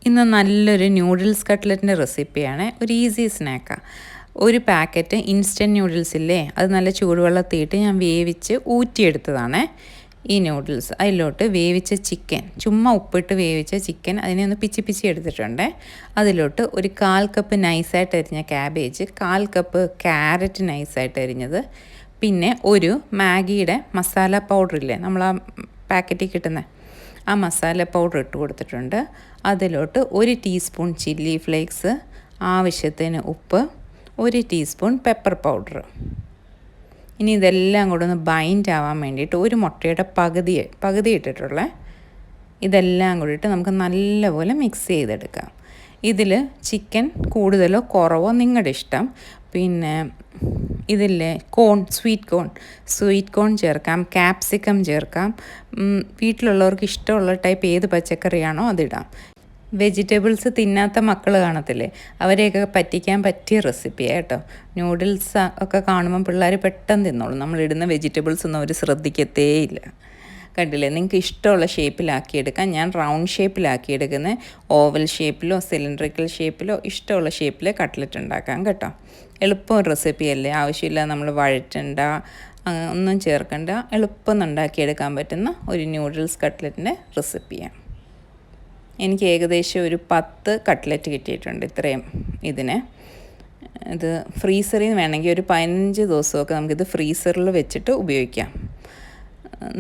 ഇന്ന് നല്ലൊരു ന്യൂഡിൽസ് കട്ട്ലറ്റിൻ്റെ റെസിപ്പിയാണ്. ഒരു ഈസി സ്നാക്കാണ്. ഒരു പാക്കറ്റ് ഇൻസ്റ്റൻറ്റ് ന്യൂഡിൽസ് ഇല്ലേ, അത് നല്ല ചൂടുവെള്ളത്തിയിട്ട് ഞാൻ വേവിച്ച് ഊറ്റിയെടുത്തതാണ് ഈ ന്യൂഡിൽസ്. അതിലോട്ട് വേവിച്ച ചിക്കൻ, ചുമ്മാ ഉപ്പിട്ട് വേവിച്ച ചിക്കൻ, അതിനെ ഒന്ന് പിച്ചി എടുത്തിട്ടുണ്ട്. അതിലോട്ട് ഒരു 1/4 കപ്പ് നൈസായിട്ട് അരിഞ്ഞ ക്യാബേജ്, 1/4 കപ്പ് ക്യാരറ്റ് നൈസായിട്ട് അരിഞ്ഞത്, പിന്നെ ഒരു മാഗിയുടെ മസാല പൗഡറില്ലേ, നമ്മൾ ആ പാക്കറ്റിൽ കിട്ടുന്ന ആ മസാല പൗഡർ ഇട്ട് കൊടുത്തിട്ടുണ്ട്. അതിലോട്ട് 1 ടീസ്പൂൺ ചില്ലി ഫ്ലേക്സ്, ആവശ്യത്തിന് ഉപ്പ്, 1 ടീസ്പൂൺ പെപ്പർ പൗഡർ. ഇനി ഇതെല്ലാം കൂടെ ഒന്ന് ബൈൻഡ് ആവാൻ വേണ്ടിയിട്ട് ഒരു മുട്ടയുടെ പകുതി ഇട്ടിട്ടുള്ളത്. ഇതെല്ലാം കൂടിയിട്ട് നമുക്ക് നല്ലപോലെ മിക്സ് ചെയ്തെടുക്കാം. ഇതിൽ ചിക്കൻ കൂടുതലോ കുറവോ നിങ്ങളുടെ ഇഷ്ടം. പിന്നെ ഇതില്ലേ സ്വീറ്റ് കോൺ ചേർക്കാം, ക്യാപ്സിക്കം ചേർക്കാം. വീട്ടിലുള്ളവർക്ക് ഇഷ്ടമുള്ള ടൈപ്പ് ഏത് പച്ചക്കറിയാണോ അതിടാം. വെജിറ്റബിൾസ് തിന്നാത്ത മക്കൾ കാണത്തില്ലേ, അവരെയൊക്കെ പറ്റിക്കാൻ പറ്റിയ റെസിപ്പിയാണ് കേട്ടോ. ന്യൂഡിൽസ് ഒക്കെ കാണുമ്പം പിള്ളേർ പെട്ടെന്ന് തിന്നോളും. നമ്മളിടുന്ന വെജിറ്റബിൾസ് ഒന്നും അവർ ശ്രദ്ധിക്കത്തേയില്ല. കണ്ടില്ലേ, നിങ്ങൾക്ക് ഇഷ്ടമുള്ള ഷേപ്പിലാക്കിയെടുക്കാം. ഞാൻ റൗണ്ട് ഷേപ്പിലാക്കിയെടുക്കുന്നത്. ഓവൽ ഷേപ്പിലോ സിലിണ്ടറിക്കൽ ഷേപ്പിലോ ഇഷ്ടമുള്ള ഷേപ്പിൽ കട്ട്ലറ്റ് ഉണ്ടാക്കാം കേട്ടോ. എളുപ്പം റെസിപ്പിയല്ലേ, ആവശ്യമില്ല നമ്മൾ വഴറ്റണ്ട, ഒന്നും ചേർക്കണ്ട, എളുപ്പം ഉണ്ടാക്കിയെടുക്കാൻ പറ്റുന്ന ഒരു ന്യൂഡിൽസ് കട്ട്ലറ്റിൻ്റെ റെസിപ്പിയാണ്. എനിക്ക് ഏകദേശം ഒരു 10 കട്ട്ലറ്റ് കിട്ടിയിട്ടുണ്ട് ഇത്രയും ഇതിന്. ഇത് ഫ്രീസറിൽ നിന്ന് വേണമെങ്കിൽ ഒരു 15 ദിവസമൊക്കെ നമുക്കിത് ഫ്രീസറിൽ വെച്ചിട്ട് ഉപയോഗിക്കാം.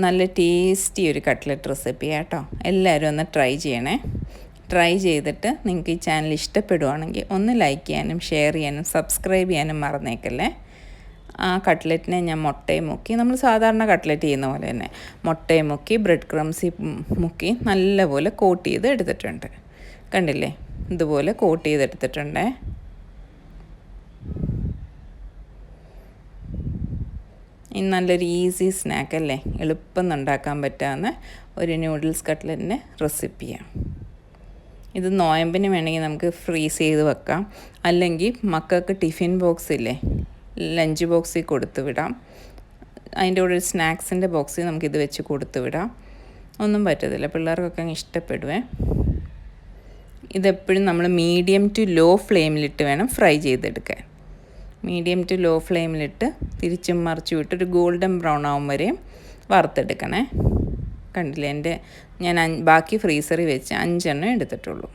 നല്ല ടേസ്റ്റി ഒരു കട്ട്ലറ്റ് റെസിപ്പിയാണ് കേട്ടോ. എല്ലാവരും ഒന്ന് ട്രൈ ചെയ്യണേ. ട്രൈ ചെയ്തിട്ട് നിങ്ങൾക്ക് ഈ ചാനൽ ഇഷ്ടപ്പെടുവാണെങ്കിൽ ഒന്ന് ലൈക്ക് ചെയ്യാനും ഷെയർ ചെയ്യാനും സബ്സ്ക്രൈബ് ചെയ്യാനും മറന്നേക്കല്ലേ. ആ കട്ട്ലറ്റിനെ ഞാൻ മുട്ടയും മുക്കി, നമ്മൾ സാധാരണ കട്ട്ലറ്റ് ചെയ്യുന്ന പോലെ തന്നെ മുട്ടയും മുക്കി ബ്രെഡ് ക്രംസിൽ മുക്കി നല്ലപോലെ കോട്ട് ചെയ്ത് എടുത്തിട്ടുണ്ട്. കണ്ടില്ലേ, ഇതുപോലെ കോട്ട് ചെയ്തെടുത്തിട്ടുണ്ടേ. ഇനി നല്ലൊരു ഈസി സ്നാക്കല്ലേ, എളുപ്പം ഉണ്ടാക്കാൻ പറ്റാവുന്ന ഒരു ന്യൂഡിൽസ് കട്ട്ലറ്റിൻ്റെ റെസിപ്പിയാണ്. ഇത് നോയമ്പിന് വേണമെങ്കിൽ നമുക്ക് ഫ്രീസ് ചെയ്ത് വെക്കാം. അല്ലെങ്കിൽ മക്കൾക്ക് ടിഫിൻ ബോക്സ് ഇല്ലേ, ലഞ്ച് ബോക്സിൽ കൊടുത്തു വിടാം. അതിൻ്റെ കൂടെ ഒരു സ്നാക്സിൻ്റെ ബോക്സിൽ നമുക്കിത് വെച്ച് കൊടുത്തു വിടാം. ഒന്നും പറ്റത്തില്ല, പിള്ളേർക്കൊക്കെ അങ്ങ് ഇഷ്ടപ്പെടുവേ. ഇതെപ്പോഴും നമ്മൾ മീഡിയം ടു ലോ ഫ്ലെയിമിലിട്ട് വേണം ഫ്രൈ ചെയ്തെടുക്കാൻ. മീഡിയം ടു ലോ ഫ്ലെയിമിലിട്ട് തിരിച്ചും മറിച്ചും ഇട്ട് ഒരു ഗോൾഡൻ ബ്രൗൺ ആവും വരെയും വറുത്തെടുക്കണേ. കണ്ടില്ലേ, ഞാൻ ബാക്കി ഫ്രീസറിൽ വെച്ച് 5 എണ്ണം എടുത്തിട്ടുള്ളൂ.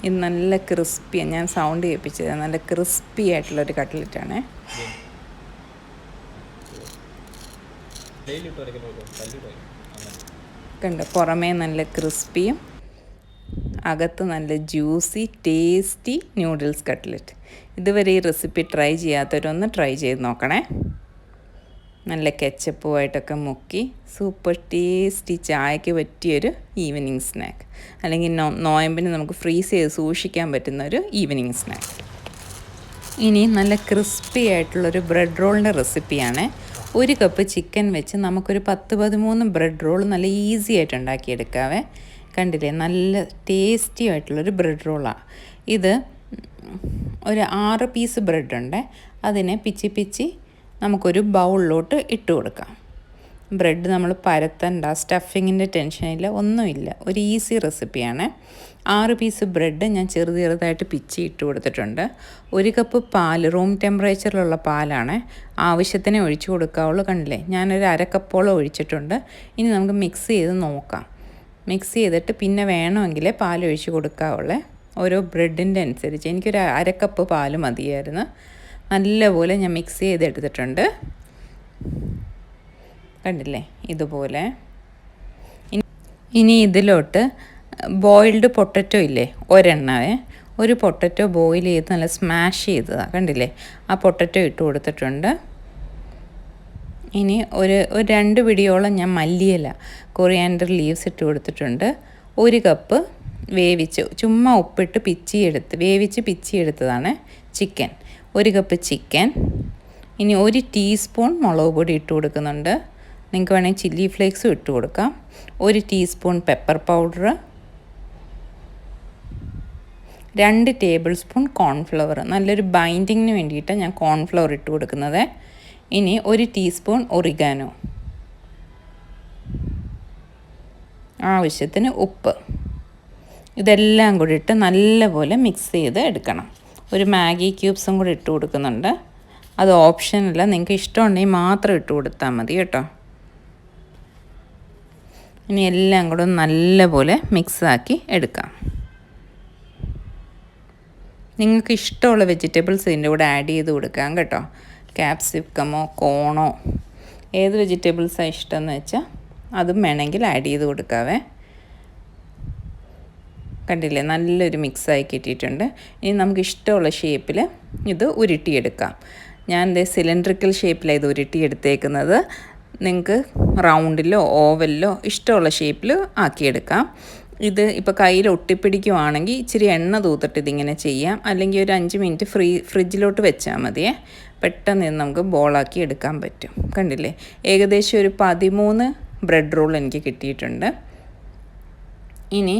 ഇത് നല്ല ക്രിസ്പിയാണ്, ഞാൻ സൗണ്ട് കേൾപ്പിച്ചത്. നല്ല ക്രിസ്പി ആയിട്ടുള്ളൊരു കട്ട്ലറ്റാണ്. കണ്ടോ, പുറമേ നല്ല ക്രിസ്പിയും അകത്ത് നല്ല ജ്യൂസി ടേസ്റ്റി ന്യൂഡിൽസ് കട്ട്ലറ്റ്. ഇതുവരെ ഈ റെസിപ്പി ട്രൈ ചെയ്യാത്തവരൊന്ന് ട്രൈ ചെയ്ത് നോക്കണേ. നല്ല കെച്ചപ്പുമായിട്ടൊക്കെ മുക്കി സൂപ്പർ ടേസ്റ്റി ചായക്ക് പറ്റിയൊരു ഈവനിങ് സ്നാക്ക്, അല്ലെങ്കിൽ നോയമ്പിന് നമുക്ക് ഫ്രീസ് ചെയ്ത് സൂക്ഷിക്കാൻ പറ്റുന്ന ഒരു ഈവനിങ് സ്നാക്ക്. ഇനി നല്ല ക്രിസ്പി ആയിട്ടുള്ളൊരു ബ്രെഡ് റോളിൻ്റെ റെസിപ്പിയാണ്. 1 കപ്പ് ചിക്കൻ വെച്ച് നമുക്കൊരു 10-13 ബ്രെഡ് റോൾ നല്ല ഈസി ആയിട്ട് ഉണ്ടാക്കിയെടുക്കാവേ. കണ്ടില്ലേ, നല്ല ടേസ്റ്റി ആയിട്ടുള്ളൊരു ബ്രെഡ് റോളാണ് ഇത്. ഒരു 6 പീസ് ബ്രെഡുണ്ട്. അതിനെ പിച്ചി നമുക്കൊരു ബൗളിലോട്ട് ഇട്ട് കൊടുക്കാം. ബ്രെഡ് നമ്മൾ പരത്തണ്ട, സ്റ്റഫിങ്ങിൻ്റെ ടെൻഷനില്ല, ഒന്നുമില്ല. ഒരു ഈസി റെസിപ്പിയാണ്. 6 പീസ് ബ്രെഡ് ഞാൻ ചെറുതായിട്ട് പിച്ചി ഇട്ട് കൊടുത്തിട്ടുണ്ട്. 1 കപ്പ് പാൽ, റൂം ടെമ്പറേച്ചറിലുള്ള പാലാണ്, ആവശ്യത്തിനെ ഒഴിച്ചു കൊടുക്കാവുള്ളൂ. കണ്ടില്ലേ, ഞാനൊരു 1/2 കപ്പോളം ഒഴിച്ചിട്ടുണ്ട്. ഇനി നമുക്ക് മിക്സ് ചെയ്ത് നോക്കാം. മിക്സ് ചെയ്തിട്ട് പിന്നെ വേണമെങ്കിൽ പാൽ ഒഴിച്ച് കൊടുക്കാവുള്ളേ, ഓരോ ബ്രെഡിൻ്റെ അനുസരിച്ച്. എനിക്കൊരു 1/2 കപ്പ് പാൽ മതിയായിരുന്നു. നല്ലപോലെ ഞാൻ മിക്സ് ചെയ്തെടുത്തിട്ടുണ്ട്. കണ്ടില്ലേ, ഇതുപോലെ. ഇനി ഇതിലോട്ട് ബോയിൽഡ് പൊട്ടറ്റോ ഇല്ലേ, ഒരു പൊട്ടറ്റോ ബോയിൽ ചെയ്ത് നല്ല സ്മാഷ് ചെയ്തതാണ്. കണ്ടില്ലേ, ആ പൊട്ടറ്റോ ഇട്ട് കൊടുത്തിട്ടുണ്ട്. ഇനി ഒരു 2 പിടിയോളം ഞാൻ മല്ലിയില, കൊറിയാൻഡർ ലീവ്സ് ഇട്ട് കൊടുത്തിട്ടുണ്ട്. 1 കപ്പ് ചുമ്മാ ഉപ്പിട്ട് വേവിച്ച് പിച്ചിയെടുത്തതാണ് ചിക്കൻ. 1 cup chicken. ഇനി 1 ടീസ്പൂൺ മുളക് പൊടി ഇട്ട് കൊടുക്കുന്നുണ്ട്. നിങ്ങൾക്ക് വേണമെങ്കിൽ ചില്ലി ഫ്ലേക്സും ഇട്ട് കൊടുക്കാം. 1 teaspoon pepper powder, 2 table spoon cornflour. നല്ലൊരു ബൈൻഡിങ്ങിന് വേണ്ടിയിട്ടാണ് ഞാൻ കോൺഫ്ലവർ ഇട്ട് കൊടുക്കുന്നത്. ഇനി 1 ടീസ്പൂൺ ഒറിഗാനോ, ആവശ്യത്തിന് ഉപ്പ്. ഇതെല്ലാം കൂടി ഇട്ട് നല്ലപോലെ മിക്സ് ചെയ്ത് എടുക്കണം. ഒരു മാഗി ക്യൂബ്സും കൂടി ഇട്ട് കൊടുക്കുന്നുണ്ട്. അത് ഓപ്ഷനല്ല, നിങ്ങൾക്ക് ഇഷ്ടമുണ്ടെങ്കിൽ മാത്രം ഇട്ട് കൊടുത്താൽ മതി കേട്ടോ. ഇനി എല്ലാം കൂടെ നല്ലപോലെ മിക്സാക്കി എടുക്കാം. നിങ്ങൾക്ക് ഇഷ്ടമുള്ള വെജിറ്റബിൾസ് ഇതിൻ്റെ കൂടെ ആഡ് ചെയ്ത് കൊടുക്കാം കേട്ടോ. ക്യാപ്സിക്കമോ കോണോ ഏത് വെജിറ്റബിൾസാണ് ഇഷ്ടമെന്ന് വെച്ചാൽ അതും വേണമെങ്കിൽ ആഡ് ചെയ്ത് കൊടുക്കാവേ. കണ്ടില്ലേ, നല്ലൊരു മിക്സായി കിട്ടിയിട്ടുണ്ട്. ഇനി നമുക്ക് ഇഷ്ടമുള്ള ഷേപ്പിൽ ഇത് ഉരുട്ടിയെടുക്കാം. ഞാൻ സിലിണ്ടറിക്കൽ ഷേപ്പിലാണ് ഇത് ഉരുട്ടിയെടുത്തേക്കുന്നത്. നിങ്ങൾക്ക് റൗണ്ടിലോ ഓവലിലോ ഇഷ്ടമുള്ള ഷേപ്പിൽ ആക്കിയെടുക്കാം. ഇത് ഇപ്പോൾ കയ്യിൽ ഒട്ടിപ്പിടിക്കുവാണെങ്കിൽ ഇച്ചിരി എണ്ണ തൂത്തിട്ട് ഇതിങ്ങനെ ചെയ്യാം. അല്ലെങ്കിൽ ഒരു 5 മിനിറ്റ് ഫ്രിഡ്ജിലോട്ട് വെച്ചാൽ മതിയേ. പെട്ടെന്ന് ഇത് നമുക്ക് ബോളാക്കി എടുക്കാൻ പറ്റും. കണ്ടില്ലേ, ഏകദേശം ഒരു 13 ബ്രെഡ് റോൾ എനിക്ക് കിട്ടിയിട്ടുണ്ട്. ഇനി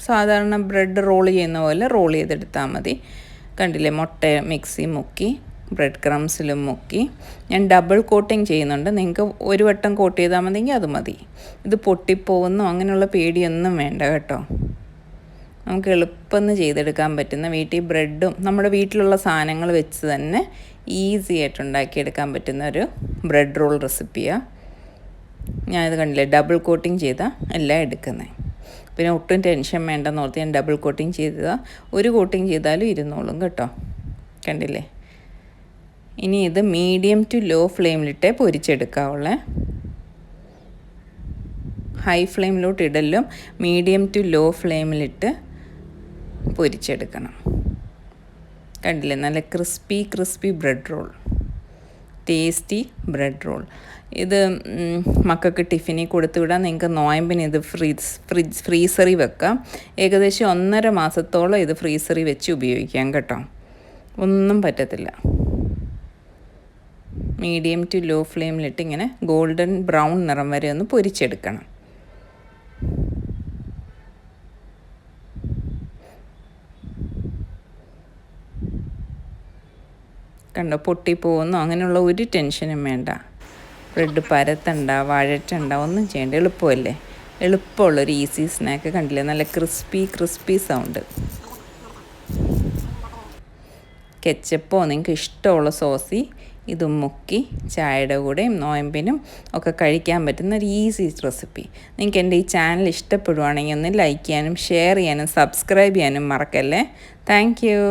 സാധാരണ ബ്രെഡ് റോൾ ചെയ്യുന്ന പോലെ റോൾ ചെയ്തെടുത്താൽ മതി. കണ്ടില്ലേ, മുട്ട മിക്സി മുക്കി ബ്രെഡ് ക്രംസിലും മുക്കി. ഞാൻ ഡബിൾ കോട്ടിങ് ചെയ്യുന്നുണ്ട്. നിങ്ങൾക്ക് ഒരു വട്ടം കോട്ട് ചെയ്താൽ മതിയെങ്കിൽ അത് മതി. ഇത് പൊട്ടിപ്പോകുന്നോ അങ്ങനെയുള്ള പേടിയൊന്നും വേണ്ട കേട്ടോ. നമുക്ക് എളുപ്പം ചെയ്തെടുക്കാൻ പറ്റുന്ന, വീട്ടിൽ ബ്രെഡും നമ്മുടെ വീട്ടിലുള്ള സാധനങ്ങൾ വെച്ച് തന്നെ ഈസി ആയിട്ട് ഉണ്ടാക്കിയെടുക്കാൻ പറ്റുന്ന ഒരു ബ്രെഡ് റോൾ റെസിപ്പിയാണ്. ഞാനിത് കണ്ടില്ലേ, ഡബിൾ കോട്ടിങ് ചെയ്താൽ എല്ലാം എടുക്കുന്നത്. പിന്നെ ഒട്ടും ടെൻഷൻ വേണ്ടെന്ന് ഓർത്ത് ഞാൻ ഡബിൾ കോട്ടിങ് ചെയ്തതാണ്. ഒരു കോട്ടിങ് ചെയ്താലും ഇരുന്നോളും കേട്ടോ. കണ്ടില്ലേ, ഇനി ഇത് മീഡിയം ടു ലോ ഫ്ലെയിമിലിട്ടേ പൊരിച്ചെടുക്കാവുള്ളേ. ഹൈ ഫ്ലെയിമിലോട്ട് ഇടലും മീഡിയം ടു ലോ ഫ്ലെയിമിലിട്ട് പൊരിച്ചെടുക്കണം. കണ്ടില്ലേ, നല്ല crispy bread roll, tasty bread roll. ഇത് മക്കൾക്ക് ടിഫിനിൽ കൊടുത്തു വിടാൻ. നിങ്ങൾക്ക് നോയമ്പിന് ഇത് ഫ്രീസറിൽ വെക്കാം. ഏകദേശം 1.5 മാസത്തോളം ഇത് ഫ്രീസറിൽ വെച്ച് ഉപയോഗിക്കാം കേട്ടോ. ഒന്നും പറ്റത്തില്ല. മീഡിയം ടു ലോ ഫ്ലെയിമിലിട്ട് ഇങ്ങനെ ഗോൾഡൻ ബ്രൗൺ നിറം വരെ ഒന്ന് പൊരിച്ചെടുക്കണം. കണ്ടോ, പൊട്ടിപ്പോകുന്നോ അങ്ങനെയുള്ള ഒരു ടെൻഷനും വേണ്ട. ബ്രെഡ് പരത്തണ്ട, വഴറ്റണ്ട, ഒന്നും ചെയ്യേണ്ട. എളുപ്പമല്ലേ, എളുപ്പമുള്ളൊരു ഈസി സ്നാക്ക്. കണ്ടില്ലേ, നല്ല ക്രിസ്പി സൗണ്ട്. കെച്ചപ്പോ നിങ്ങൾക്ക് ഇഷ്ടമുള്ള സോസിൽ ഇത് മുക്കി ചായയുടെ കൂടെയും നോയമ്പിനും ഒക്കെ കഴിക്കാൻ പറ്റുന്ന ഒരു ഈസി റെസിപ്പി. നിങ്ങൾക്ക് എൻ്റെ ഈ ചാനൽ ഇഷ്ടപ്പെടുവാണെങ്കിൽ ഒന്ന് ലൈക്ക് ചെയ്യാനും ഷെയർ ചെയ്യാനും സബ്സ്ക്രൈബ് ചെയ്യാനും മറക്കല്ലേ. Thank you.